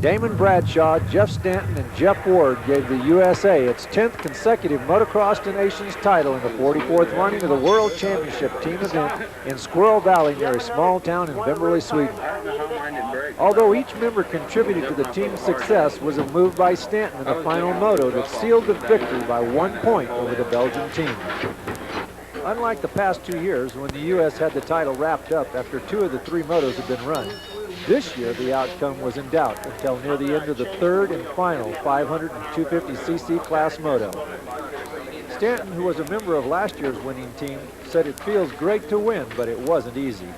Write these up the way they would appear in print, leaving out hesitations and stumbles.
Damon Bradshaw, Jeff Stanton, and Jeff Ward gave the USA its 10th consecutive Motocross to Nations title in the 44th running of the World Championship team event in Squirrel Valley near a small town in Vimmerley, Sweden. Although each member contributed to the team's success, was a move by Stanton in the final moto that sealed the victory by 1 point over the Belgian team. Unlike the past 2 years when the U.S. had the title wrapped up after 2 of the 3 motos had been run, this year the outcome was in doubt until near the end of the 3rd and final 500 and 250cc class moto. Stanton, who was a member of last year's winning team, said it feels great to win, but it wasn't easy.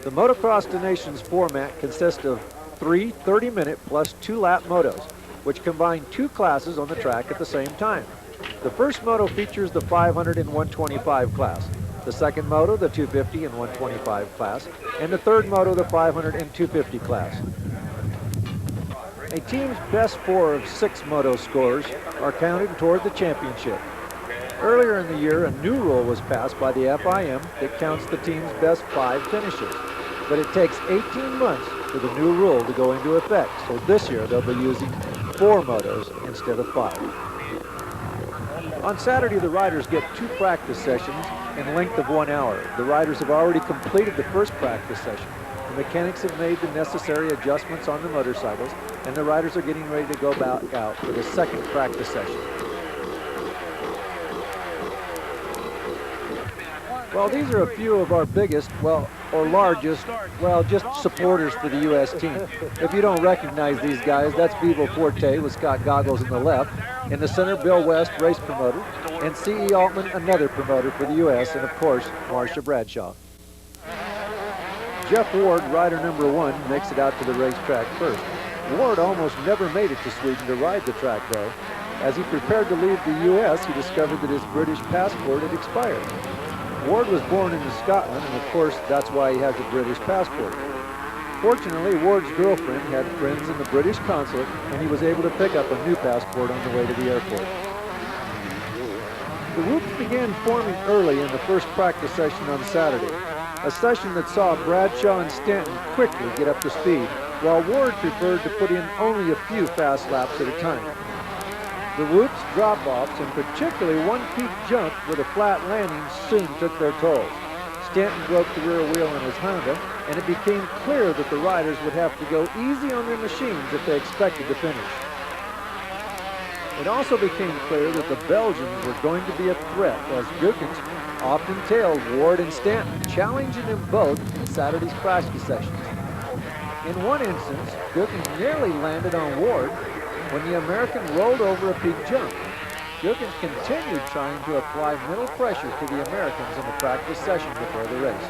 The Motocross to Nations format consists of 3 30-minute plus 2-lap motos, which combine 2 classes on the track at the same time. The first moto features the 500 and 125 class, the second moto the 250 and 125 class, and the third moto the 500 and 250 class. A team's best 4 of 6 moto scores are counted toward the championship. Earlier in the year, a new rule was passed by the FIM that counts the team's best 5 finishes, but it takes 18 months for the new rule to go into effect, so this year they'll be using 4 motos instead of 5. On Saturday, the riders get 2 practice sessions in length of 1 hour. The riders have already completed the first practice session. The mechanics have made the necessary adjustments on the motorcycles, and the riders are getting ready to go back out for the second practice session. Well, these are a few of our biggest, or largest, just supporters for the U.S. team. If you don't recognize these guys, that's Vivo Forte with Scott Goggles in the left. In the center, Bill West, race promoter, and C.E. Altman, another promoter for the U.S., and of course, Marcia Bradshaw. Jeff Ward, rider number 1, makes it out to the racetrack first. Ward almost never made it to Sweden to ride the track, though. As he prepared to leave the U.S., he discovered that his British passport had expired. Ward was born in Scotland, and of course, that's why he has a British passport. Fortunately, Ward's girlfriend had friends in the British consulate, and he was able to pick up a new passport on the way to the airport. The whoops began forming early in the first practice session on Saturday, a session that saw Bradshaw and Stanton quickly get up to speed, while Ward preferred to put in only a few fast laps at a time. The whoops, drop-offs, and particularly one peak jump with a flat landing soon took their tolls. Stanton broke the rear wheel in his Honda, and it became clear that the riders would have to go easy on their machines if they expected to finish. It also became clear that the Belgians were going to be a threat, as Gookens often tailed Ward and Stanton, challenging them both in Saturday's practice sessions. In one instance, Gookens nearly landed on Ward when the American rolled over a peak jump. Gookens continued trying to apply mental pressure to the Americans in the practice session before the race.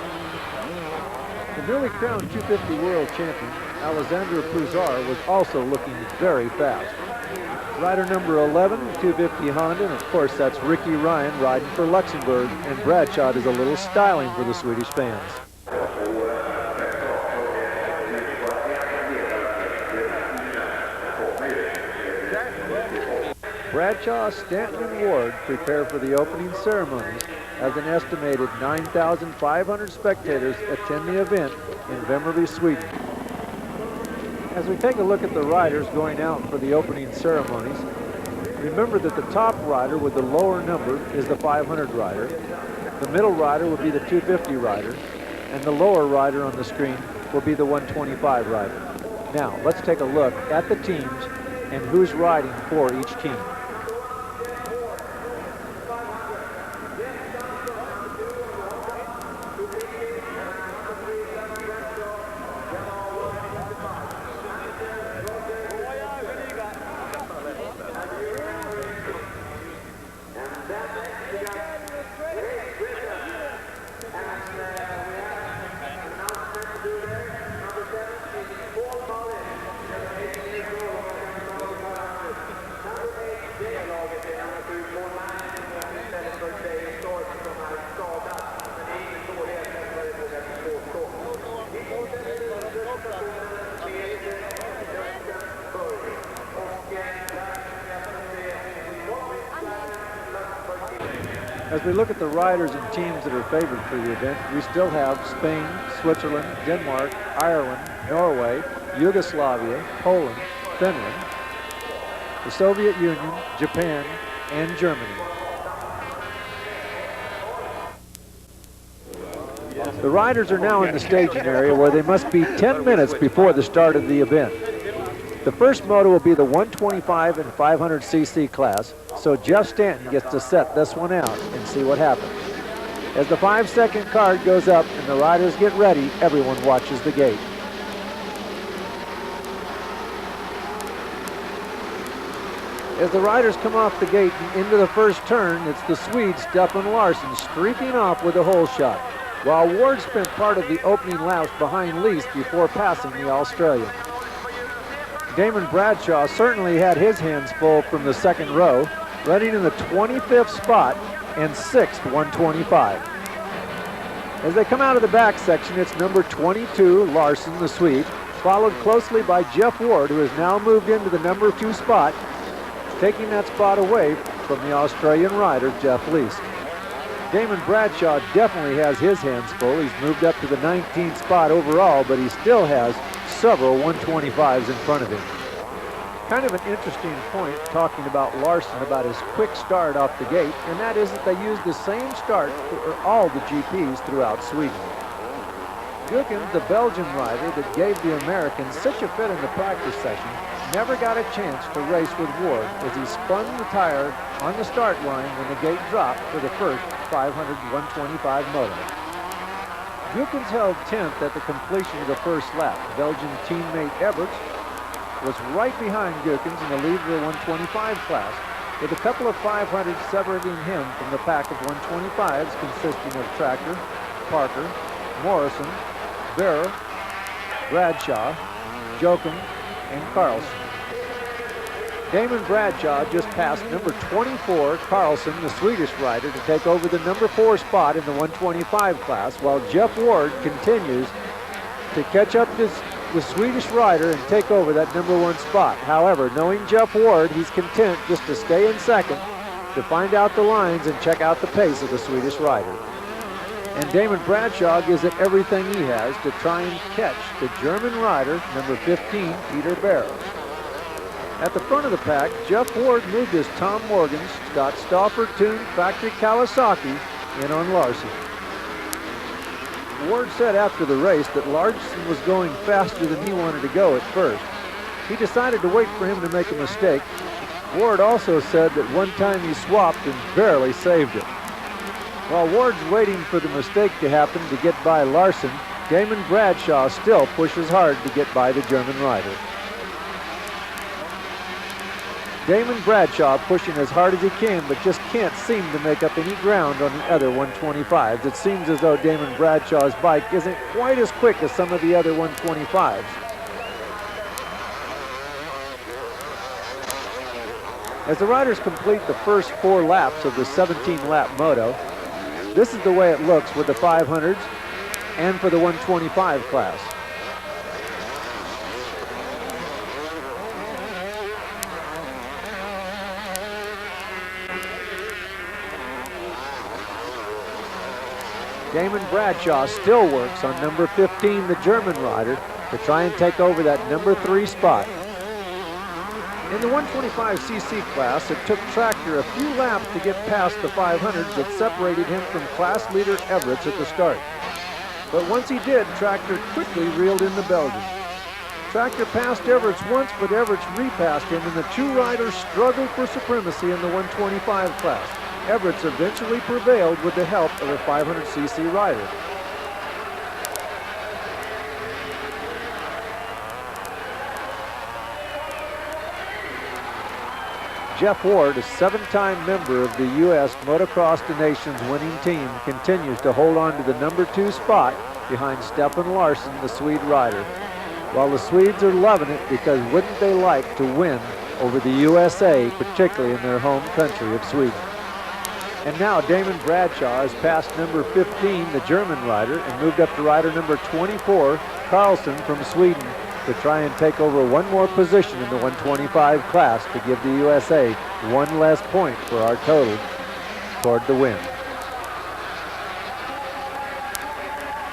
The newly crowned 250 world champion, Alessandro Puzar, was also looking very fast. Rider number 11, 250 Honda, and of course that's Ricky Ryan riding for Luxembourg, and Bradshaw is a little styling for the Swedish fans. Bradshaw, Stanton, and Ward prepare for the opening ceremonies as an estimated 9,500 spectators attend the event in Vimmerby, Sweden. As we take a look at the riders going out for the opening ceremonies, remember that the top rider with the lower number is the 500 rider, the middle rider will be the 250 rider, and the lower rider on the screen will be the 125 rider. Now, let's take a look at the teams and who's riding for each team. As we look at the riders and teams that are favored for the event, we still have Spain, Switzerland, Denmark, Ireland, Norway, Yugoslavia, Poland, Finland, the Soviet Union, Japan, and Germany. The riders are now in the staging area where they must be 10 minutes before the start of the event. The first moto will be the 125 and 500cc class, so Jeff Stanton gets to set this one out and see what happens. As the 5-second card goes up and the riders get ready, everyone watches the gate. As the riders come off the gate and into the first turn, it's the Swede Stefan Larsson streaking off with a hole shot, while Ward spent part of the opening laps behind Least before passing the Australian. Damon Bradshaw certainly had his hands full from the second row, running in the 25th spot and 6th 125. As they come out of the back section, it's number 22, Larsson, the Swede, followed closely by Jeff Ward, who has now moved into the number 2 spot, taking that spot away from the Australian rider, Jeff Least. Damon Bradshaw definitely has his hands full. He's moved up to the 19th spot overall, but he still has several 125s in front of him. Kind of an interesting point talking about Larsson, about his quick start off the gate, and that is that they use the same start for all the GPs throughout Sweden. Gookens, the Belgian rider that gave the Americans such a fit in the practice session, never got a chance to race with Ward as he spun the tire on the start line when the gate dropped for the first 500-125 moto. Gookens held 10th at the completion of the first lap. Belgian teammate Everts was right behind Gookens in the lead of the 125 class, with a couple of 500s separating him from the pack of 125s consisting of Tractor, Parker, Morrison, Vera, Bradshaw, Jochum, and Carlson. Damon Bradshaw just passed number 24, Carlson, the Swedish rider, to take over the number 4 spot in the 125 class, while Jeff Ward continues to catch up to the Swedish rider and take over that number 1 spot. However, knowing Jeff Ward, he's content just to stay in second to find out the lines and check out the pace of the Swedish rider. And Damon Bradshaw gives it everything he has to try and catch the German rider, number 15, Peter Barrow. At the front of the pack, Jeff Ward moved his Tom Morgan's Scott Stauffer tuned factory Kawasaki in on Larsson. Ward said after the race that Larsson was going faster than he wanted to go at first. He decided to wait for him to make a mistake. Ward also said that one time he swapped and barely saved it. While Ward's waiting for the mistake to happen to get by Larsson, Damon Bradshaw still pushes hard to get by the German rider. Damon Bradshaw pushing as hard as he can, but just can't seem to make up any ground on the other 125s. It seems as though Damon Bradshaw's bike isn't quite as quick as some of the other 125s. As the riders complete the first 4 laps of the 17-lap moto, this is the way it looks with the 500s and for the 125 class. Damon Bradshaw still works on number 15, the German rider, to try and take over that number 3 spot. In the 125cc class, it took Tractor a few laps to get past the 500s that separated him from class leader Everts at the start. But once he did, Tractor quickly reeled in the Belgian. Tractor passed Everts once, but Everts repassed him, and the 2 riders struggled for supremacy in the 125 class. Everts eventually prevailed with the help of a 500cc rider. Jeff Ward, a 7-time member of the U.S. Motocross the Nations winning team, continues to hold on to the number 2 spot behind Stefan Larsson, the Swede rider. While the Swedes are loving it because wouldn't they like to win over the USA, particularly in their home country of Sweden. And now Damon Bradshaw has passed number 15, the German rider, and moved up to rider number 24, Carlson from Sweden, to try and take over one more position in the 125 class to give the USA 1 less point for our total toward the win.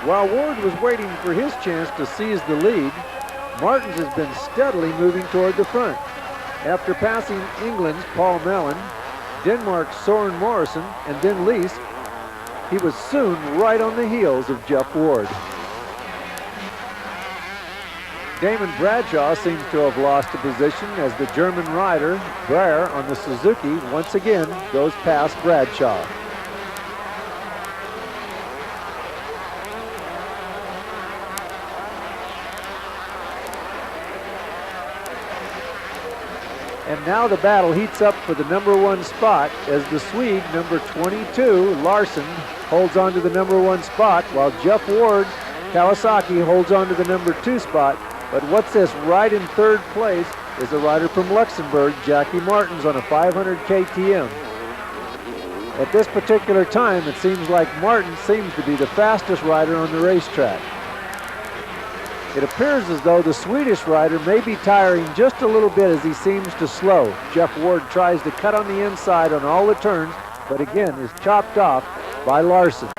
While Ward was waiting for his chance to seize the lead, Martins has been steadily moving toward the front. After passing England's Paul Mellon, Denmark's Soren Morrison, and then Lees, he was soon right on the heels of Jeff Ward. Damon Bradshaw seems to have lost a position as the German rider, Breyer, on the Suzuki once again goes past Bradshaw. And now the battle heats up for the #1 spot as the Swede, number 22, Larson, holds on to the #1 spot, while Jeff Ward, Kawasaki, holds on to the #2 spot. But what's this? Right in third place is a rider from Luxembourg, Jackie Martins, on a 500 KTM. At this particular time, it seems like Martins seems to be the fastest rider on the racetrack. It appears as though the Swedish rider may be tiring just a little bit as he seems to slow. Jeff Ward tries to cut on the inside on all the turns, but again is chopped off by Larson.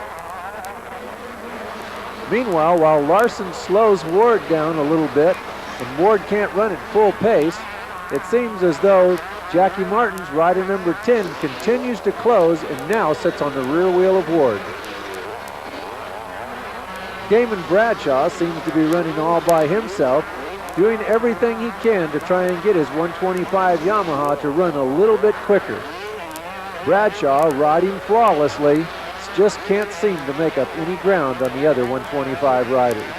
Meanwhile, while Larson slows Ward down a little bit and Ward can't run at full pace, it seems as though Jackie Martins, rider number 10, continues to close and now sits on the rear wheel of Ward. Damon Bradshaw seems to be running all by himself, doing everything he can to try and get his 125 Yamaha to run a little bit quicker. Bradshaw, riding flawlessly, just can't seem to make up any ground on the other 125 riders.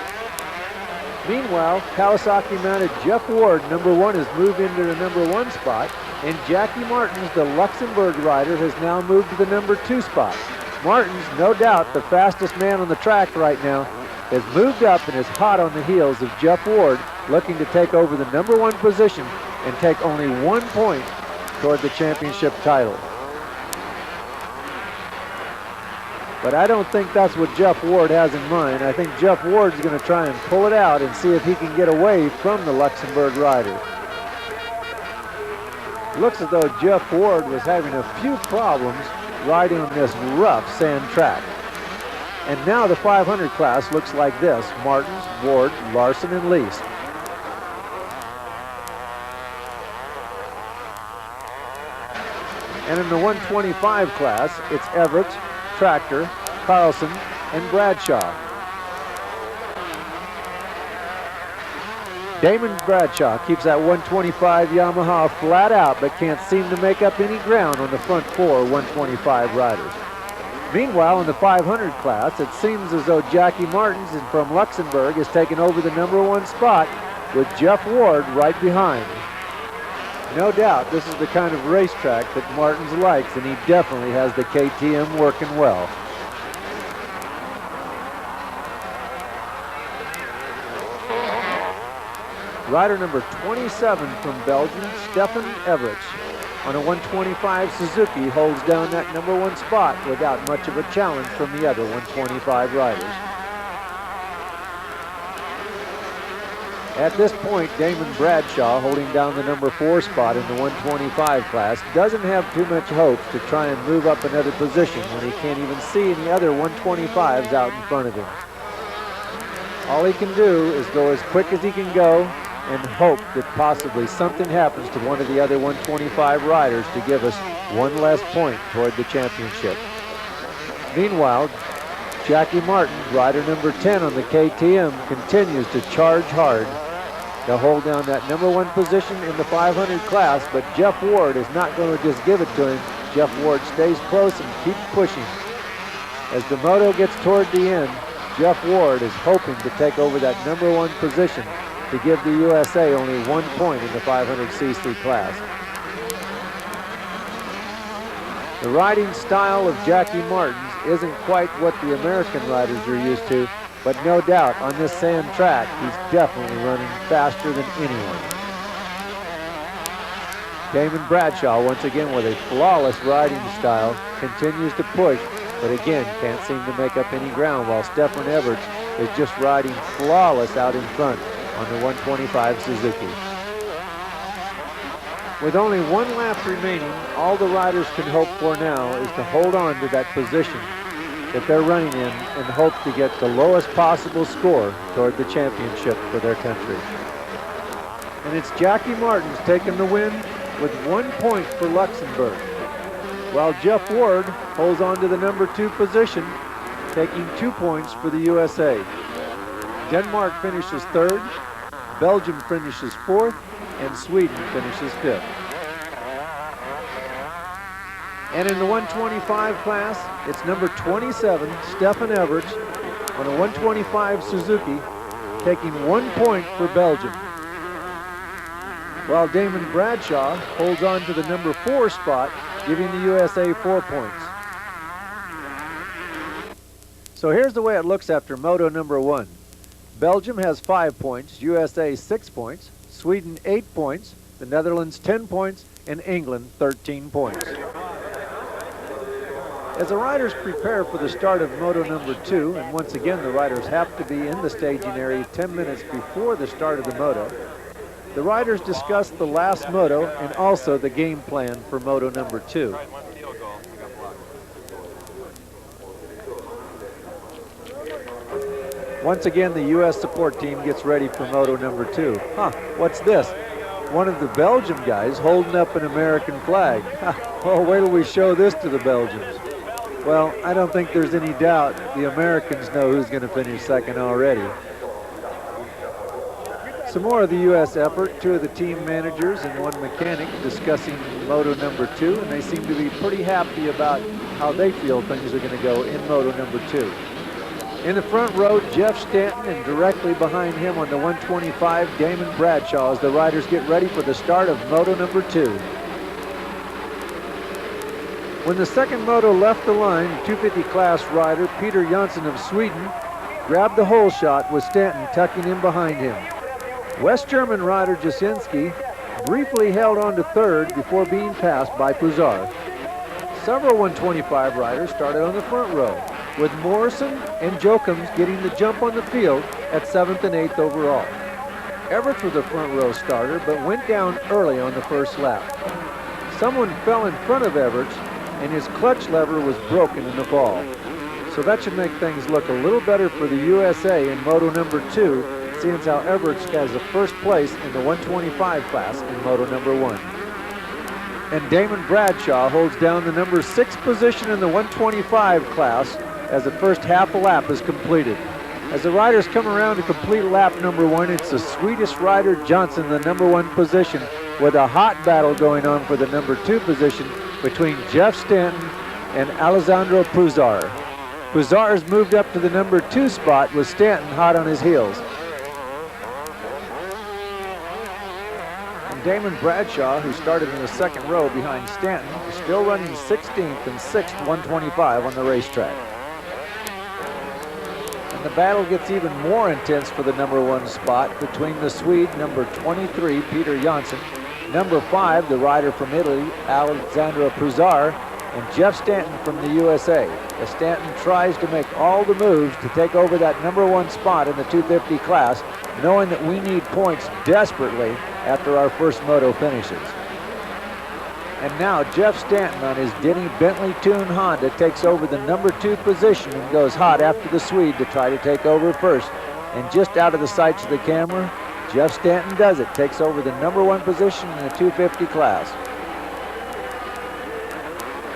Meanwhile, Kawasaki-mounted Jeff Ward, #1, has moved into the #1 spot, and Jackie Martins, the Luxembourg rider, has now moved to the #2 spot. Martins, no doubt the fastest man on the track right now, has moved up and is hot on the heels of Jeff Ward, looking to take over the #1 position and take only 1 point toward the championship title. But I don't think that's what Jeff Ward has in mind. I think Jeff Ward's going to try and pull it out and see if he can get away from the Luxembourg rider. Looks as though Jeff Ward was having a few problems riding on this rough sand track. And now the 500 class looks like this: Martins, Ward, Larson, and Lees. And in the 125 class, it's Everett, Tractor, Carlson, and Bradshaw. Damon Bradshaw keeps that 125 Yamaha flat out, but can't seem to make up any ground on the front four 125 riders. Meanwhile, in the 500 class, it seems as though Jackie Martins from Luxembourg has taken over the #1 spot with Jeff Ward right behind. No doubt this is the kind of racetrack that Martins likes, and he definitely has the KTM working well. Rider number 27 from Belgium, Stefan Everett, on a 125 Suzuki, holds down that #1 spot without much of a challenge from the other 125 riders. At this point, Damon Bradshaw, holding down the #4 spot in the 125 class, doesn't have too much hope to try and move up another position when he can't even see any other 125s out in front of him. All he can do is go as quick as he can go and hope that possibly something happens to one of the other 125 riders to give us one less point toward the championship. Meanwhile, Jackie Martins, rider number 10 on the KTM, continues to charge hard to hold down that #1 position in the 500 class, but Jeff Ward is not going to just give it to him. Jeff Ward stays close and keeps pushing. As the moto gets toward the end, Jeff Ward is hoping to take over that #1 position to give the USA only 1 point in the 500cc class. The riding style of Jackie Martins isn't quite what the American riders are used to, but no doubt on this sand track, he's definitely running faster than anyone. Damon Bradshaw, once again with a flawless riding style, continues to push, but again can't seem to make up any ground, while Stefan Everett is just riding flawless out in front on the 125 Suzuki. With only 1 lap remaining, all the riders can hope for now is to hold on to that position that they're running in and hope to get the lowest possible score toward the championship for their country. And it's Jackie Martins taking the win with 1 point for Luxembourg, while Jeff Ward holds on to the number 2 position, taking 2 points for the USA. Denmark finishes 3rd, Belgium finishes 4th, and Sweden finishes 5th. And in the 125 class, it's number 27, Stefan Everts, on a 125 Suzuki, taking 1 point for Belgium, while Damon Bradshaw holds on to the number 4 spot, giving the USA 4 points. So here's the way it looks after Moto number 1. Belgium has 5 points, USA 6 points, Sweden 8 points, the Netherlands 10 points, and England 13 points. As the riders prepare for the start of Moto number 2, and once again the riders have to be in the staging area 10 minutes before the start of the Moto, the riders discuss the last Moto and also the game plan for Moto number 2. Once again, the U.S. support team gets ready for Moto number 2. What's this? One of the Belgium guys holding up an American flag. Oh, wait till we show this to the Belgians. Well, I don't think there's any doubt the Americans know who's going to finish second already. Some more of the U.S. effort, 2 of the team managers and 1 mechanic discussing Moto number 2, and they seem to be pretty happy about how they feel things are going to go in Moto number 2. In the front row, Jeff Stanton, and directly behind him on the 125, Damon Bradshaw, as the riders get ready for the start of Moto number 2. When the second Moto left the line, 250 class rider Peter Janssen of Sweden grabbed the hole shot with Stanton tucking in behind him. West German rider Jasinski briefly held on to 3rd before being passed by Puzar. Several 125 riders started on the front row, with Morrison and Jokums getting the jump on the field at 7th and 8th overall. Everts was a front row starter, but went down early on the first lap. Someone fell in front of Everts, and his clutch lever was broken in the fall. So that should make things look a little better for the USA in Moto number 2, seeing as how Everts has the first place in the 125 class in Moto number 1. And Damon Bradshaw holds down the number 6 position in the 125 class as the first half a lap is completed. As the riders come around to complete lap number 1, it's the Swedish rider Johnson, the number 1 position, with a hot battle going on for the number 2 position between Jeff Stanton and Alessandro Puzar. Puzar's moved up to the number 2 spot with Stanton hot on his heels. And Damon Bradshaw, who started in the second row behind Stanton, is still running 16th and 6th 125 on the racetrack. And the battle gets even more intense for the number 1 spot between the Swede, number 23, Peter Janssen, number 5, the rider from Italy, Alessandro Puzar, and Jeff Stanton from the USA, as Stanton tries to make all the moves to take over that number 1 spot in the 250 class, knowing that we need points desperately after our first Moto finishes. And now Jeff Stanton on his Denny Bentley tuned Honda takes over the number 2 position and goes hot after the Swede to try to take over first. And just out of the sights of the camera, Jeff Stanton does it, takes over the number 1 position in the 250 class.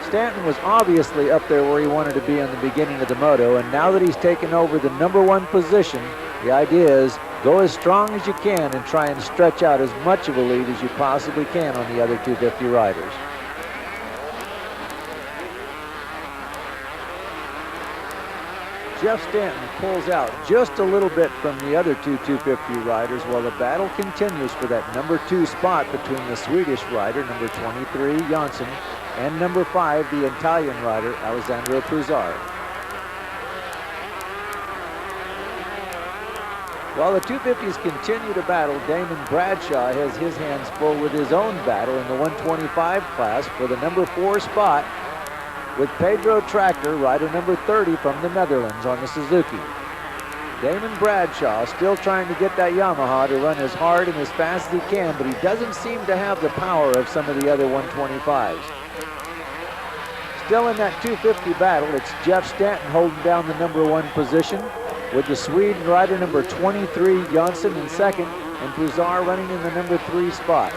Stanton was obviously up there where he wanted to be in the beginning of the Moto, and now that he's taken over the number 1 position, the idea is go as strong as you can and try and stretch out as much of a lead as you possibly can on the other 250 riders. Jeff Stanton pulls out just a little bit from the other 250 riders while the battle continues for that number 2 spot between the Swedish rider, number 23, Janssen, and number 5, the Italian rider, Alessandro Puzar. While the 250s continue to battle, Damon Bradshaw has his hands full with his own battle in the 125 class for the number 4 spot, with Pedro Tractor, rider number 30 from the Netherlands, on the Suzuki. Damon Bradshaw still trying to get that Yamaha to run as hard and as fast as he can, but he doesn't seem to have the power of some of the other 125s. Still in that 250 battle, it's Jeff Stanton holding down the number 1 position, with the Swede rider number 23, Janssen, in second, and Puzar running in the number 3 spot.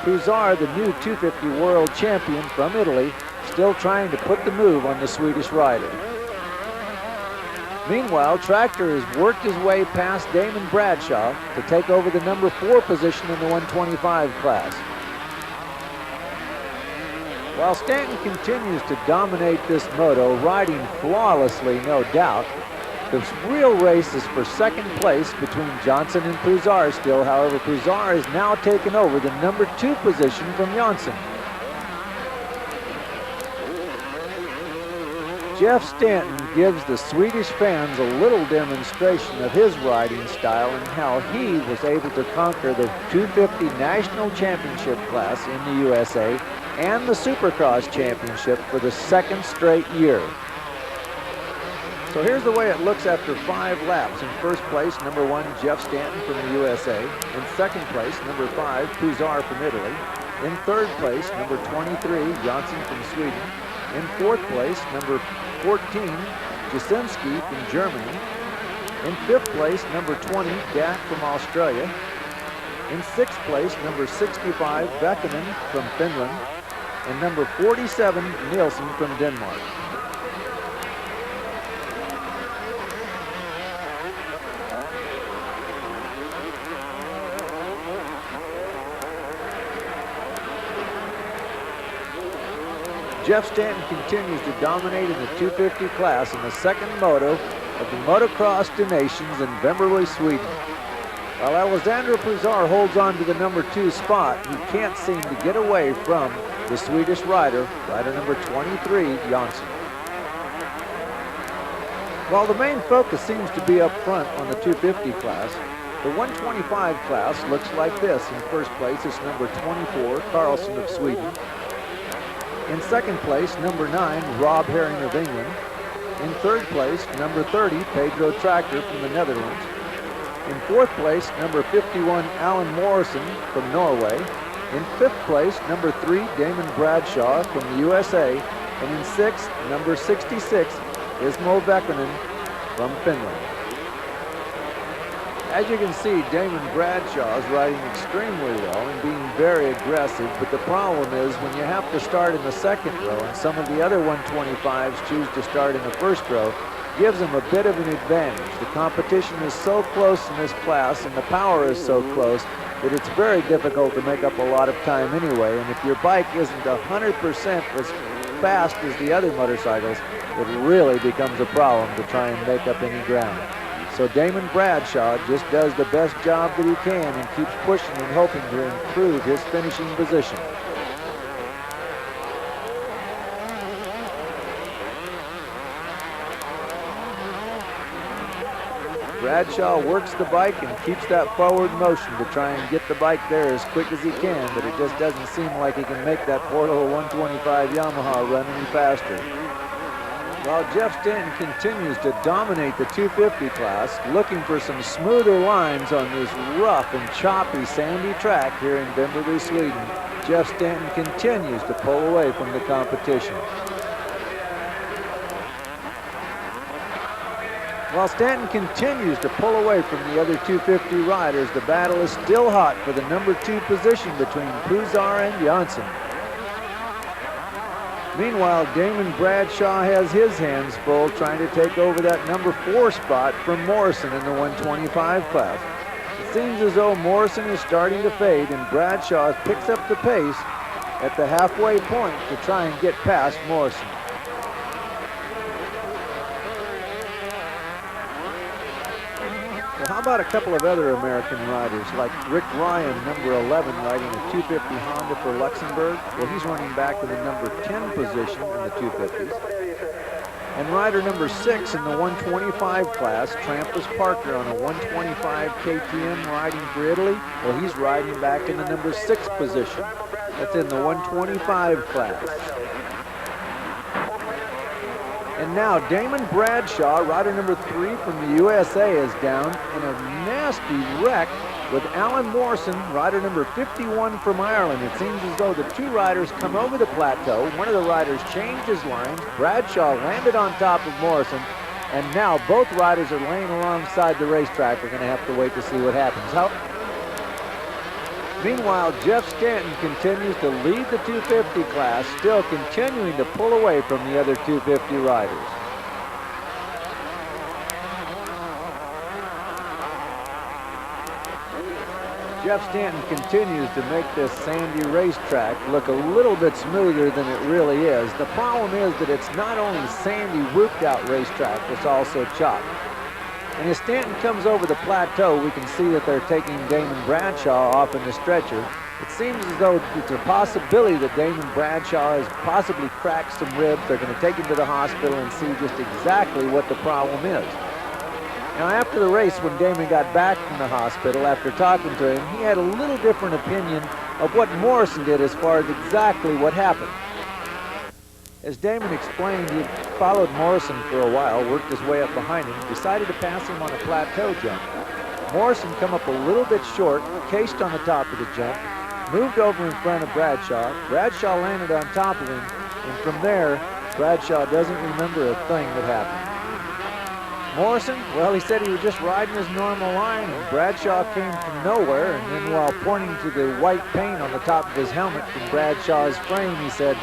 Puzar, the new 250 world champion from Italy, still trying to put the move on the Swedish rider. Meanwhile, Tractor has worked his way past Damon Bradshaw to take over the number 4 position in the 125 class. While Stanton continues to dominate this moto, riding flawlessly, no doubt, the real race is for second place between Johnson and Puzar still. However, Puzar has now taken over the number 2 position from Johnson. Jeff Stanton gives the Swedish fans a little demonstration of his riding style and how he was able to conquer the 250 National Championship class in the USA and the Supercross Championship for the 2nd straight year. So here's the way it looks after 5 laps. In first place, number 1, Jeff Stanton from the USA. In second place, number 5, Puzar from Italy. In third place, number 23, Johnson from Sweden. In fourth place, number 14, Jasinski from Germany. In fifth place, number 20, Dak from Australia. In sixth place, number 65, Bekkanen from Finland. And number 47, Nielsen from Denmark. Jeff Stanton continues to dominate in the 250 class in the 2nd moto of the Motocross des Nations in Vemberley, Sweden. While Alexander Puzar holds on to the number 2 spot, he can't seem to get away from the Swedish rider number 23, Johnson. While the main focus seems to be up front on the 250 class, the 125 class looks like this. In first place is number 24, Carlson of Sweden. In second place, number 9, Rob Herring of England. In third place, number 30, Pedro Tractor from the Netherlands. In fourth place, number 51, Alan Morrison from Norway. In fifth place, number 3, Damon Bradshaw from the USA. And in sixth, number 66, Ismo Bekkanen from Finland. As you can see, Damon Bradshaw is riding extremely well and being very aggressive, but the problem is when you have to start in the 2nd row and some of the other 125s choose to start in the 1st row, gives them a bit of an advantage. The competition is so close in this class and the power is so close that it's very difficult to make up a lot of time anyway, and if your bike isn't 100% as fast as the other motorcycles, it really becomes a problem to try and make up any ground. So Damon Bradshaw just does the best job that he can and keeps pushing and hoping to improve his finishing position. Bradshaw works the bike and keeps that forward motion to try and get the bike there as quick as he can, but it just doesn't seem like he can make that poor little 125 Yamaha run any faster. While Jeff Stanton continues to dominate the 250 class, looking for some smoother lines on this rough and choppy sandy track here in Vemberley, Sweden, Jeff Stanton continues to pull away from the competition. While Stanton continues to pull away from the other 250 riders, the battle is still hot for the number 2 position between Puzar and Johnson. Meanwhile, Damon Bradshaw has his hands full trying to take over that number 4 spot from Morrison in the 125 class. It seems as though Morrison is starting to fade and Bradshaw picks up the pace at the halfway point to try and get past Morrison. Well, how about a couple of other American riders like Rick Ryan, number 11, riding a 250 Honda for Luxembourg? Well, he's running back to the number 10 position in the 250s. And rider number 6 in the 125 class, Trampas Parker, on a 125 KTM riding for Italy. Well, he's riding back in the number 6 position. That's in the 125 class. And now Damon Bradshaw, rider number 3 from the USA, is down in a nasty wreck with Alan Morrison, rider number 51 from Ireland. It seems as though the 2 riders come over the plateau. One of the riders changed his lines. Bradshaw landed on top of Morrison, and now both riders are laying alongside the racetrack. We're going to have to wait to see what happens. Meanwhile, Jeff Stanton continues to lead the 250 class, still continuing to pull away from the other 250 riders. Jeff Stanton continues to make this sandy racetrack look a little bit smoother than it really is. The problem is that it's not only sandy, whooped out racetrack, it's also chopped. And as Stanton comes over the plateau, we can see that they're taking Damon Bradshaw off in the stretcher. It seems as though it's a possibility that Damon Bradshaw has possibly cracked some ribs. They're going to take him to the hospital and see just exactly what the problem is. Now, after the race, when Damon got back from the hospital, after talking to him, he had a little different opinion of what Morrison did as far as exactly what happened. As Damon explained, he followed Morrison for a while, worked his way up behind him, decided to pass him on a plateau jump. Morrison come up a little bit short, cased on the top of the jump, moved over in front of Bradshaw. Bradshaw landed on top of him, and from there, Bradshaw doesn't remember a thing that happened. Morrison, well, he said he was just riding his normal line, and Bradshaw came from nowhere, and then while pointing to the white paint on the top of his helmet from Bradshaw's frame, he said,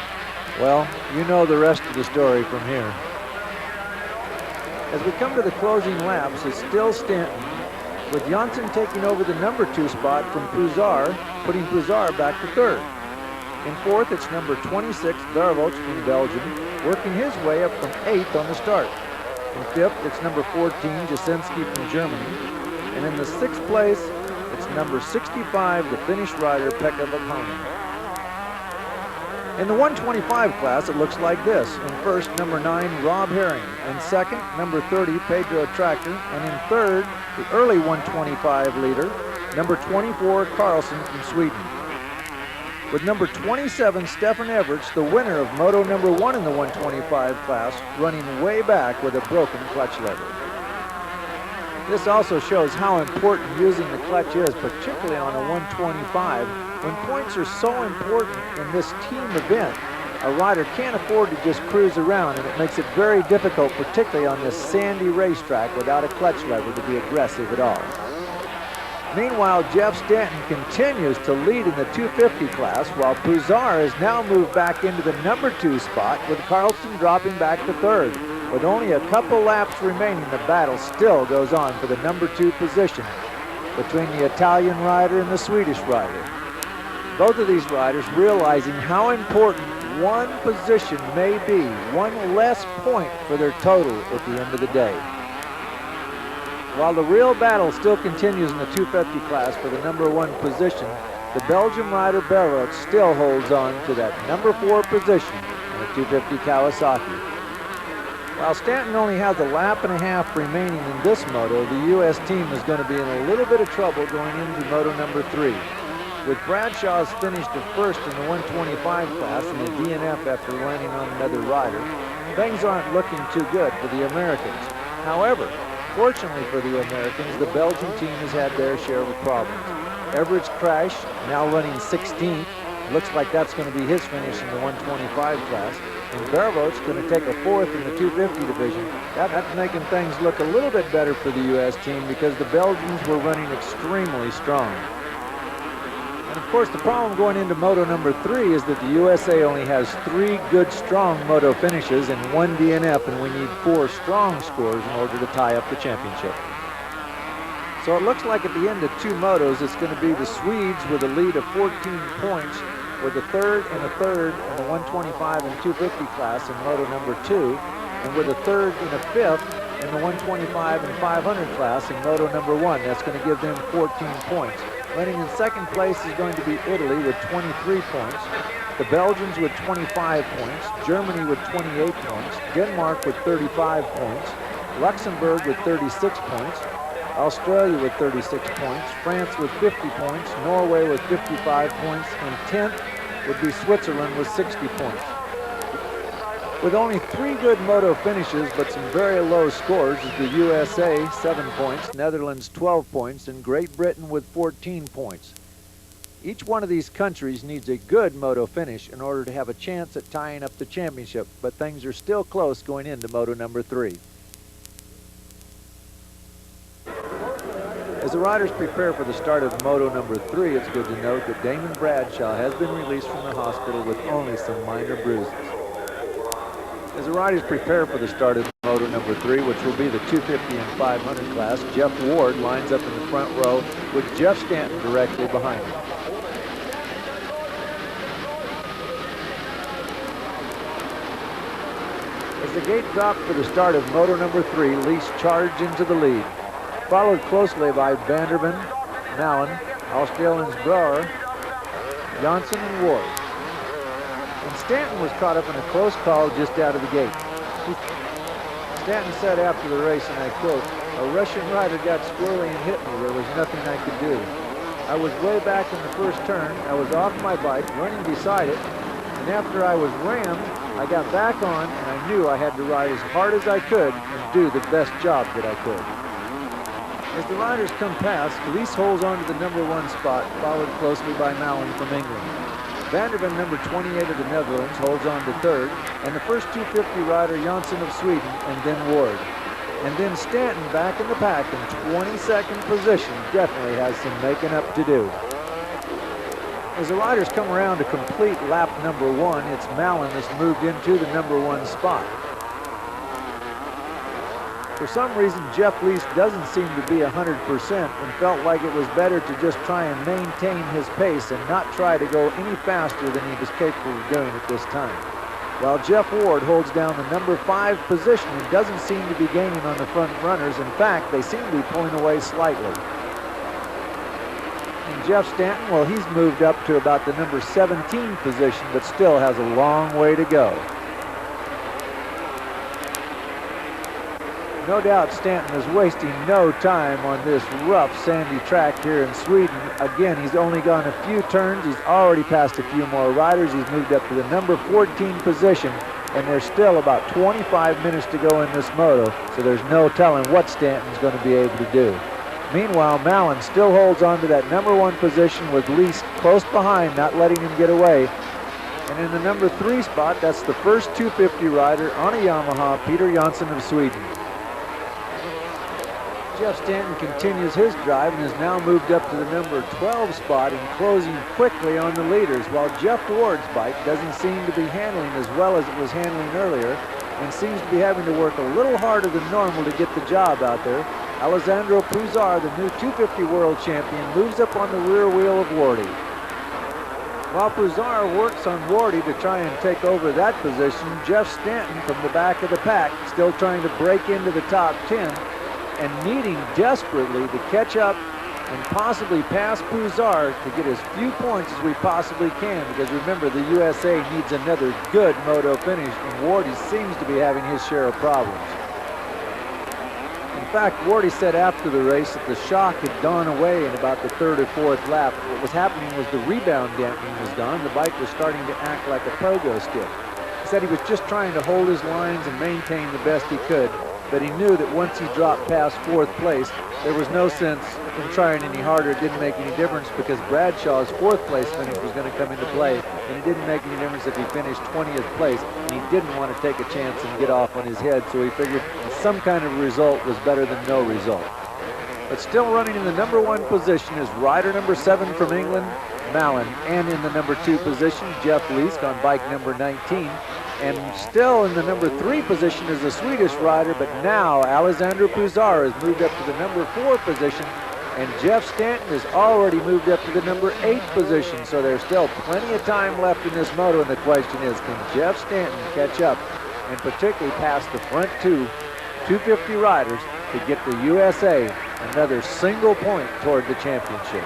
well, you know the rest of the story from here. As we come to the closing laps, it's still Stanton, with Janssen taking over the number 2 spot from Pouzar, putting Pouzar back to 3rd. In 4th, it's number 26, Vervoets from Belgium, working his way up from 8th on the start. In 5th, it's number 14, Jasinski from Germany. And in the 6th place, it's number 65, the Finnish rider, Pekka Vähänen. In the 125 class, it looks like this. In 1st, number 9, Rob Herring. In 2nd, number 30, Pedro Tractor. And in 3rd, the early 125 leader, number 24, Carlson from Sweden. With number 27, Stefan Everts, the winner of moto number 1 in the 125 class, running way back with a broken clutch lever. This also shows how important using the clutch is, particularly on a 125. When points are so important in this team event, a rider can't afford to just cruise around, and it makes it very difficult, particularly on this sandy racetrack without a clutch lever, to be aggressive at all. Meanwhile, Jeff Stanton continues to lead in the 250 class, while Pouzar has now moved back into the number 2 spot, with Carlson dropping back to 3rd. With only a couple laps remaining, the battle still goes on for the number 2 position between the Italian rider and the Swedish rider. Both of these riders realizing how important one position may be, one less point for their total at the end of the day. While the real battle still continues in the 250 class for the number 1 position, the Belgian rider Vervoets still holds on to that number 4 position in the 250 Kawasaki. While Stanton only has a lap and a half remaining in this moto, the U.S. team is going to be in a little bit of trouble going into moto number 3. With Bradshaw's finished at 1st in the 125 class and the DNF after landing on another rider, things aren't looking too good for the Americans. However, fortunately for the Americans, the Belgian team has had their share of problems. Everett's crash, now running 16th, looks like that's going to be his finish in the 125 class. And Vervoets going to take a 4th in the 250 division. That's making things look a little bit better for the U.S. team because the Belgians were running extremely strong. And of course, the problem going into moto number 3 is that the USA only has 3 good, strong moto finishes and 1 DNF, and we need 4 strong scores in order to tie up the championship. So it looks like at the end of 2 motos, it's going to be the Swedes with a lead of 14 points, with a 3rd and a 3rd in the 125 and 250 class in moto number 2, and with a 3rd and a 5th in the 125 and 500 class in moto number 1. That's going to give them 14 points. Running in 2nd place is going to be Italy with 23 points, the Belgians with 25 points, Germany with 28 points, Denmark with 35 points, Luxembourg with 36 points, Australia with 36 points, France with 50 points, Norway with 55 points, and 10th would be Switzerland with 60 points. With only 3 good moto finishes but some very low scores is the USA, 7 points, Netherlands 12 points, and Great Britain with 14 points. Each one of these countries needs a good moto finish in order to have a chance at tying up the championship, but things are still close going into moto number 3. As As the riders prepare for the start of moto number 3, it's good to note that Damon Bradshaw has been released from the hospital with only some minor bruises. As the riders prepare for the start of moto number 3, which will be the 250 and 500 class, Jeff Ward lines up in the front row with Jeff Stanton directly behind him. As the gate dropped for the start of moto number 3, Lease charged into the lead, followed closely by Vanderben, Mallon, Australians Brouwer, Johnson, and Ward. And Stanton was caught up in a close call just out of the gate. Stanton said after the race, and I quote, "A Russian rider got squirrely and hit me. There was nothing I could do. I was way back in the first turn. I was off my bike, running beside it, and after I was rammed, I got back on, and I knew I had to ride as hard as I could and do the best job that I could." As the riders come past, Lease holds on to the number 1 spot, followed closely by Mallon from England. Vanderben, number 28 of the Netherlands, holds on to 3rd, and the first 250 rider, Johnson of Sweden, and then Ward. And then Stanton back in the pack in 22nd position, definitely has some making up to do. As the riders come around to complete lap number 1, it's Mallon that's moved into the number 1 spot. For some reason, Jeff Lease doesn't seem to be 100% and felt like it was better to just try and maintain his pace and not try to go any faster than he was capable of doing at this time. While Jeff Ward holds down the number 5 position and doesn't seem to be gaining on the front runners. In fact, they seem to be pulling away slightly. And Jeff Stanton, well, he's moved up to about the number 17 position, but still has a long way to go. No doubt Stanton is wasting no time on this rough sandy track here in Sweden. Again, he's only gone a few turns. He's already passed a few more riders. He's moved up to the number 14 position, and there's still about 25 minutes to go in this moto, so there's no telling what Stanton's going to be able to do. Meanwhile, Mallon still holds on to that number 1 position with Lease close behind, not letting him get away. And in the number 3 spot, that's the first 250 rider on a Yamaha, Peter Johnson of Sweden. Jeff Stanton continues his drive and has now moved up to the number 12 spot and closing quickly on the leaders, while Jeff Ward's bike doesn't seem to be handling as well as it was handling earlier and seems to be having to work a little harder than normal to get the job out there. Alessandro Puzar, the new 250 world champion, moves up on the rear wheel of Wardy. While Puzar works on Wardy to try and take over that position, Jeff Stanton from the back of the pack still trying to break into the top 10 and needing desperately to catch up and possibly pass Puzar to get as few points as we possibly can, because remember, the USA needs another good moto finish, and Wardy seems to be having his share of problems. In fact, Wardy said after the race that the shock had gone away in about the 3rd or 4th lap. What was happening was the rebound damping was gone. The bike was starting to act like a pogo stick. He said he was just trying to hold his lines and maintain the best he could, but he knew that once he dropped past 4th place, there was no sense in trying any harder. It didn't make any difference because Bradshaw's 4th place finish was going to come into play, and it didn't make any difference if he finished 20th place, and he didn't want to take a chance and get off on his head, so he figured some kind of result was better than no result. But still running in the number 1 position is rider number 7 from England, Mallon, and in the number 2 position, Jeff Lease on bike number 19. And still in the number 3 position is the Swedish rider, but now Alessandro Puzar has moved up to the number 4 position, and Jeff Stanton has already moved up to the number 8 position. So there's still plenty of time left in this moto, and the question is, can Jeff Stanton catch up and particularly pass the front 2 250 riders to get the USA another single point toward the championship?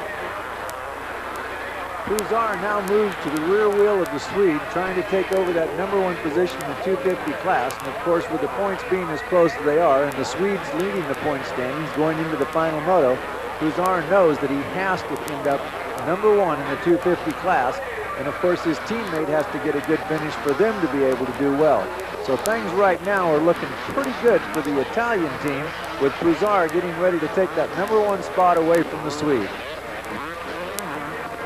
Puzar now moves to the rear wheel of the Swede, trying to take over that number 1 position in the 250 class. And of course, with the points being as close as they are, and the Swedes leading the point standings going into the final moto, Puzar knows that he has to end up number 1 in the 250 class. And of course, his teammate has to get a good finish for them to be able to do well. So things right now are looking pretty good for the Italian team, with Puzar getting ready to take that number 1 spot away from the Swede.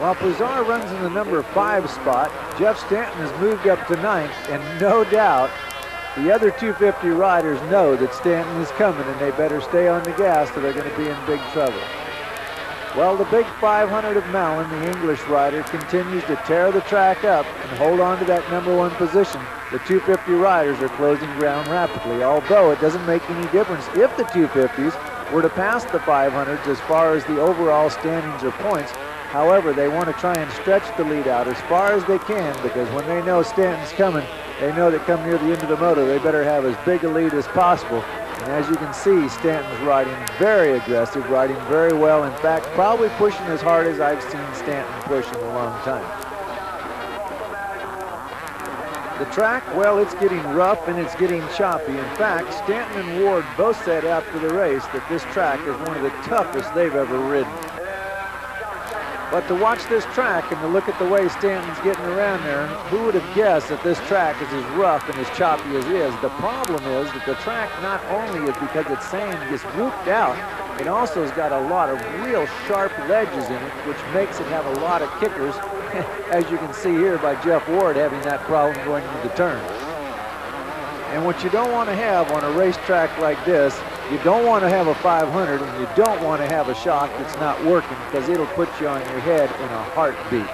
While Puzar runs in the number 5 spot, Jeff Stanton has moved up to 9th, and no doubt the other 250 riders know that Stanton is coming and they better stay on the gas or they're going to be in big trouble. Well, the big 500 of Mallon, the English rider, continues to tear the track up and hold on to that #1 position. The 250 riders are closing ground rapidly, although it doesn't make any difference if the 250s were to pass the 500s as far as the overall standings or points. However, they want to try and stretch the lead out as far as they can, because when they know Stanton's coming, they know that come near the end of the moto, they better have as big a lead as possible. And as you can see, Stanton's riding very aggressive, riding very well. In fact, probably pushing as hard as I've seen Stanton push in a long time. The track, well, it's getting rough and it's getting choppy. In fact, Stanton and Ward both said after the race that this track is one of the toughest they've ever ridden. But to watch this track and to look at the way Stanton's getting around there, who would have guessed that this track is as rough and as choppy as it is? The problem is that the track not only is because it's sand gets whooped out, it also has got a lot of real sharp ledges in it, which makes it have a lot of kickers, as you can see here by Jeff Ward having that problem going into the turn. And what you don't want to have on a racetrack like this, you don't want to have a 500, and you don't want to have a shock that's not working, because it'll put you on your head in a heartbeat.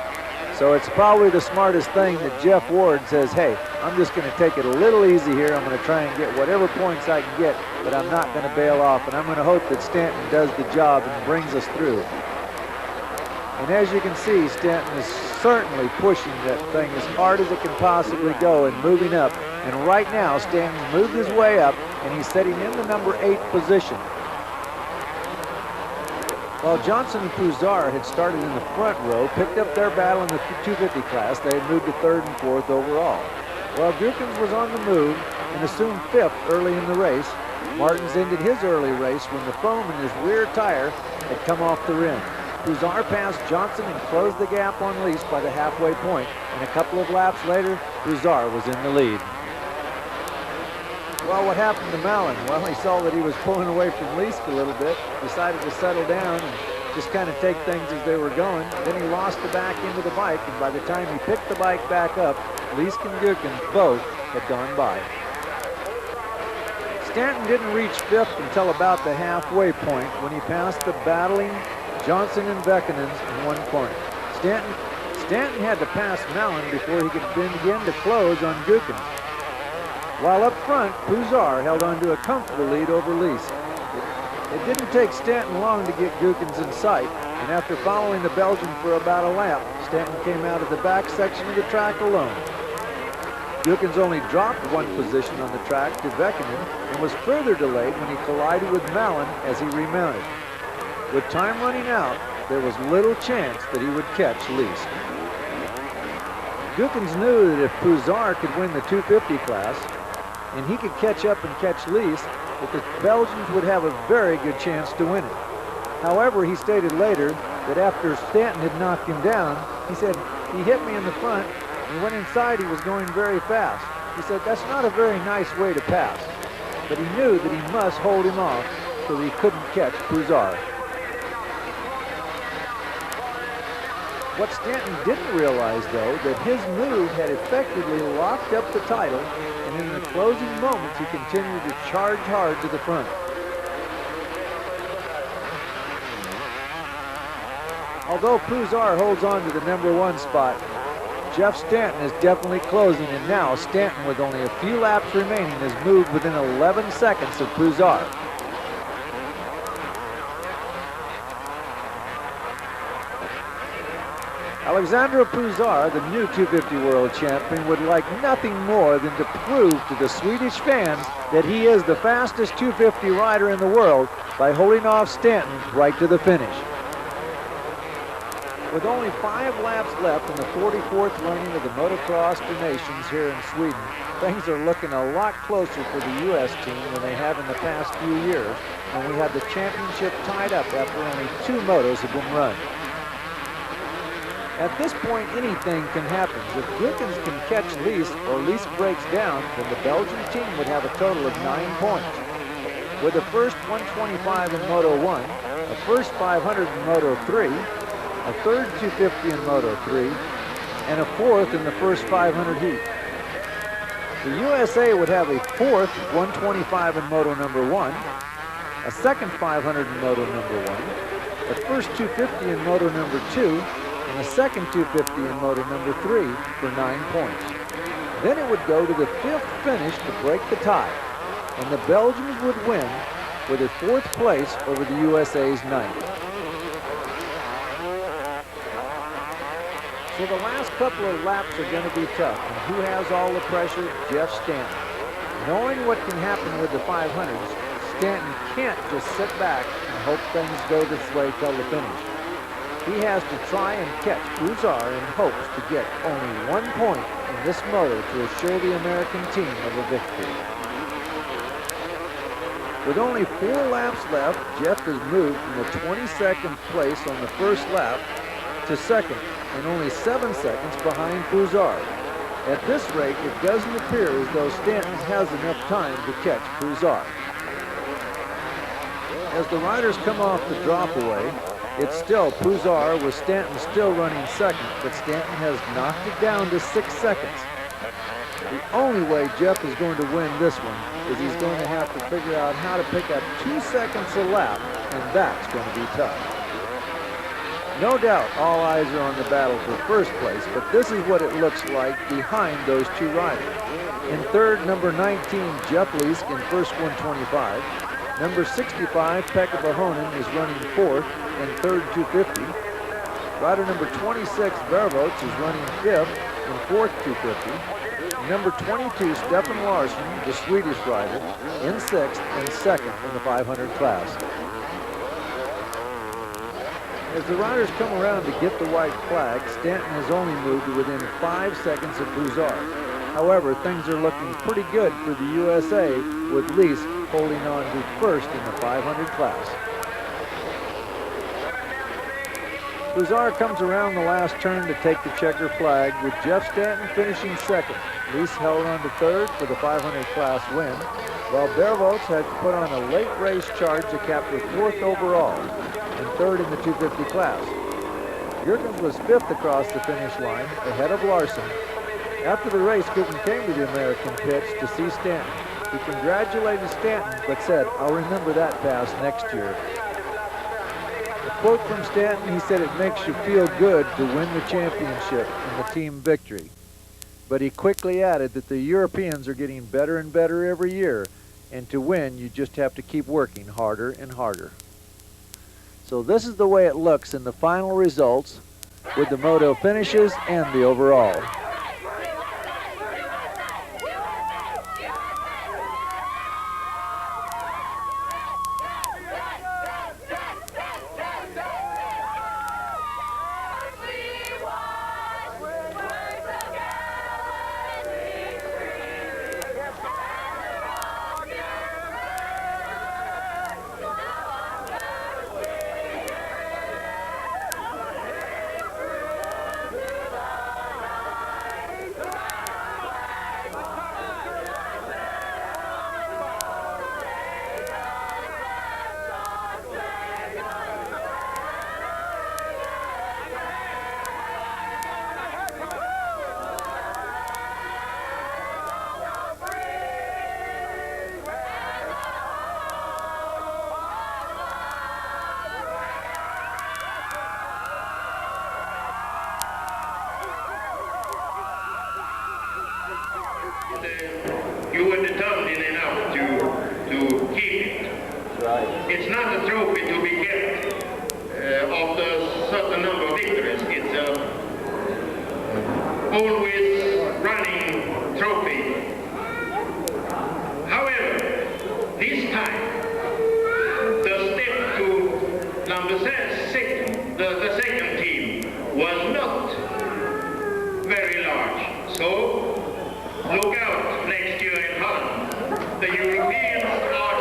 So it's probably the smartest thing that Jeff Ward says, hey, I'm just going to take it a little easy here. I'm going to try and get whatever points I can get, but I'm not going to bail off. And I'm going to hope that Stanton does the job and brings us through. And as you can see, Stanton is certainly pushing that thing as hard as it can possibly go and moving up. And right now, Stanton's moved his way up, and he's sitting in the #8 position. While Johnson and Puzar had started in the front row, picked up their battle in the 250 class, they had moved to 3rd and 4th overall. While Gookins was on the move and assumed 5th early in the race, Martins ended his early race when the foam in his rear tire had come off the rim. Puzar passed Johnson and closed the gap on Lease by the halfway point, and a couple of laps later, Puzar was in the lead. Well, what happened to Mallon? Well, he saw that he was pulling away from Lease a little bit, decided to settle down and just kind of take things as they were going. Then he lost the back end of the bike, and by the time he picked the bike back up, Lease and Gookins both had gone by. Stanton didn't reach 5th until about the halfway point when he passed the battling Johnson and Vekkanens in one corner. Stanton had to pass Mallon before he could begin to close on Gookins. While up front, Puzar held on to a comfortable lead over Lease. It didn't take Stanton long to get Gookins in sight, and after following the Belgian for about a lap, Stanton came out of the back section of the track alone. Gookins only dropped 1 position on the track to Vekkanen and was further delayed when he collided with Mallon as he remounted. With time running out, there was little chance that he would catch Lease. Gookins knew that if Puzar could win the 250 class, and he could catch up and catch Lease, that the Belgians would have a very good chance to win it. However, he stated later that after Stanton had knocked him down, he said, he hit me in the front, and went inside, he was going very fast. He said, that's not a very nice way to pass. But he knew that he must hold him off so that he couldn't catch Puzar. What Stanton didn't realize, though, that his move had effectively locked up the title, and in the closing moments, he continued to charge hard to the front. Although Puzar holds on to the #1 spot, Jeff Stanton is definitely closing, and now Stanton, with only a few laps remaining, has moved within 11 seconds of Puzar. Alexandre Puzar, the new 250 world champion, would like nothing more than to prove to the Swedish fans that he is the fastest 250 rider in the world by holding off Stanton right to the finish. With only 5 laps left in the 44th running of the Motocross of Nations here in Sweden, things are looking a lot closer for the U.S. team than they have in the past few years, when we have the championship tied up after only 2 motos have been run. At this point, anything can happen. If Gookins can catch Lease or Lease breaks down, then the Belgian team would have a total of 9 points. With the first 125 in Moto 1, a first 500 in Moto 3, a third 250 in Moto 3, and a 4th in the first 500 heat. The USA would have a 4th 125 in Moto number 1, a second 500 in Moto number 1, a first 250 in moto number 2, and a second 250 in moto number 3 for 9 points. Then it would go to the 5th finish to break the tie, and the Belgians would win with a 4th place over the USA's 9th. So the last couple of laps are going to be tough, and who has all the pressure? Jeff Stanton. Knowing what can happen with the 500s, Stanton can't just sit back and hope things go this way till the finish. He has to try and catch Broussard in hopes to get only 1 point in this moto to assure the American team of a victory. With only 4 laps left, Jeff has moved from the 22nd place on the first lap to 2nd, and only 7 seconds behind Broussard. At this rate, it doesn't appear as though Stanton has enough time to catch Broussard. As the riders come off the drop away, it's still Broussard with Stanton still running 2nd, but Stanton has knocked it down to 6 seconds. The only way Jeff is going to win this one is he's going to have to figure out how to pick up 2 seconds a lap, and that's going to be tough. No doubt all eyes are on the battle for first place, but this is what it looks like behind those 2 riders. In 3rd, number 19, Jeff Leask in first 125. Number 65, Pekka Vahonen is running 4th in 3rd 250. Rider number 26, Vervoets, is running 5th in 4th 250. Number 22, Stefan Larsson, the Swedish rider, in 6th and 2nd in the 500 class. As the riders come around to get the white flag, Stanton has only moved to within 5 seconds of Broussard. However, things are looking pretty good for the USA, with Leask holding on to 1st in the 500 class. Broussard comes around the last turn to take the checker flag, with Jeff Stanton finishing 2nd. Leask held on to 3rd for the 500 class win, while Vervoets had to put on a late race charge to capture 4th overall and 3rd in the 250 class. Jurgens was 5th across the finish line, ahead of Larson. After the race, Coogan came to the American pits to see Stanton. He congratulated Stanton, but said, "I'll remember that pass next year." A quote from Stanton, he said, "It makes you feel good to win the championship and the team victory." But he quickly added that the Europeans are getting better and better every year, and to win, you just have to keep working harder and harder. So this is the way it looks in the final results with the moto finishes and the overall. You were determined enough to keep it. Right. It's not a trophy to be kept after a certain number of victories. It's a always running trophy. However, this time, the step to number 6, the second team, was not very large. So, look out next year in Holland. The Europeans are